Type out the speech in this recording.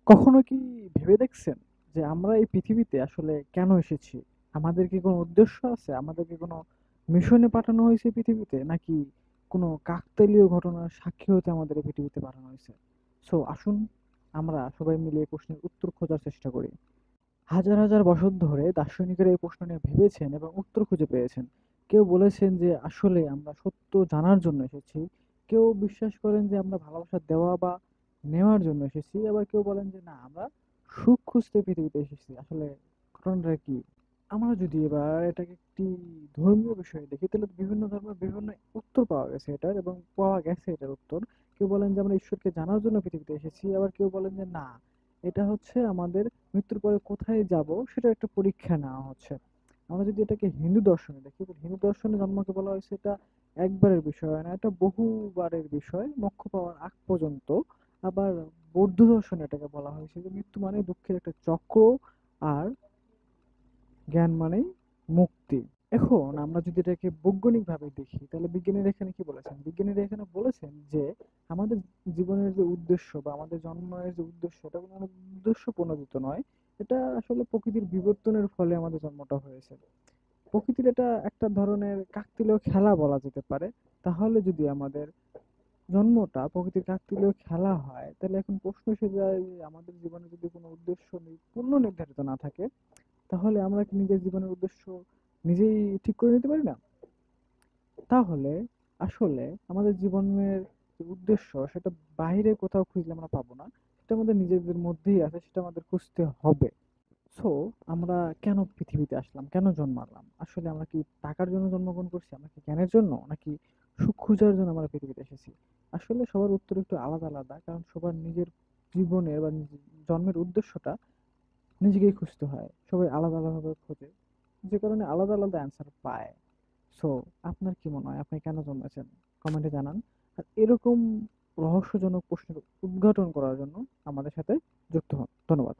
কখনো কি ভেবে দেখছেন যে আমরা এই পৃথিবীতে আসলে কেন এসেছি? আমাদের কি কোনো উদ্দেশ্য আছে? আমাদের কি কোনো মিশনে পাঠানো হয়েছে পৃথিবীতে? নাকি কোনো কাকতালীয় ঘটনার সাক্ষী হতে আমাদের এই পৃথিবীতে পাঠানো হয়েছে? সো আসুন আমরা সবাই মিলে এই প্রশ্নের উত্তর খোঁজার চেষ্টা করি। হাজার হাজার বছর ধরে দার্শনিকেরা এই প্রশ্ন নিয়ে ভেবেছেন এবং উত্তর খুঁজে পেয়েছেন। কেউ বলেছেন যে আসলে আমরা সত্য জানার জন্য এসেছি। কেউ বিশ্বাস করেন যে আমরা ভালোবাসা দেওয়া বা নেওয়ার জন্য এসেছি। আবার কেউ বলেন যে না, আমরা সুখ খুঁজতে পৃথিবীতে এসেছি। আসলে ঘটনাটা কি? আমরা যদি এবার এটাকে একটি ধর্মীয় বিষয়ে দেখি, তাহলে বিভিন্ন ধর্মের বিভিন্ন উত্তর পাওয়া গেছে এটার, এবং পাওয়া গেছে এটার উত্তর। কেউ বলেন যে আমরা ঈশ্বরকে জানার জন্য পৃথিবীতে এসেছি, আবার কেউ বলেন যে না, এটা হচ্ছে আমাদের মৃত্যুর পরে কোথায় যাব সেটা একটা পরীক্ষা নেওয়া হচ্ছে। আমরা যদি এটাকে হিন্দু দর্শনে দেখি, তো হিন্দু দর্শনে জন্মকে বলা হয়েছে এটা একবারের বিষয় না, এটা বহুবারের বিষয়, মোক্ষ পাওয়ার আগ পর্যন্ত। আবার বৌদ্ধ দর্শনে এটাকে বলা হয়েছে যে মৃত্যু মানে দুঃখের একটা চক্র, আর জ্ঞান মানেই মুক্তি। এখন আমরা যদি এটাকে বৈজ্ঞানিক ভাবে দেখি, তাহলে বিজ্ঞানীরা এখানে কি বলেছেন? বিজ্ঞানীরা এখানে বলেছেন যে আমাদের জীবনের যে উদ্দেশ্য বা আমাদের জন্মের যে উদ্দেশ্য, এটা কোনো উদ্দেশ্য প্রণোদিত নয়। এটা আসলে প্রকৃতির বিবর্তনের ফলে আমাদের জন্মটা হয়েছে। প্রকৃতির এটা একটা ধরনের কাকতালীয় খেলা বলা যেতে পারে। তাহলে যদি আমাদের জন্মটা প্রকৃতির কাকতালীয় খেলা হয়, তাহলে এখন প্রশ্ন এসে যায় যে আমাদের জীবনে যদি কোনো উদ্দেশ্য পূর্ণ নির্ধারিত না থাকে, তাহলে আমরা কি নিজের জীবনের উদ্দেশ্য নিজেই ঠিক করে নিতে পারি না? তাহলে আসলে আমাদের জীবনের যে উদ্দেশ্য, সেটা বাইরে কোথাও খুঁজলে আমরা পাবো না। সেটা আমাদের নিজেদের মধ্যেই আছে, সেটা আমাদের খুঁজতে হবে। সো আমরা কেন পৃথিবীতে আসলাম, কেন জন্মালাম? আসলে আমরা কি টাকার জন্য জন্মগ্রহণ করছি, আমরা কি জ্ঞানের জন্য, নাকি সুখ খোঁজার জন্য আমরা পৃথিবীতে এসেছি? আসলে সবার উত্তর একটু আলাদা আলাদা, কারণ সবার নিজের জীবনের বা জন্মের উদ্দেশ্যটা নিজেকেই খুঁজতে হয়। সবাই আলাদা আলাদা খোঁজে, যে কারণে আলাদা আলাদা অ্যান্সার পায়। সো আপনার কি মনে হয়, আপনি কেন জন্মেছেন? কমেন্টে জানান। আর এরকম রহস্যজনক প্রশ্নের উদ্ঘাটন করার জন্য আমাদের সাথে যুক্ত হন। ধন্যবাদ।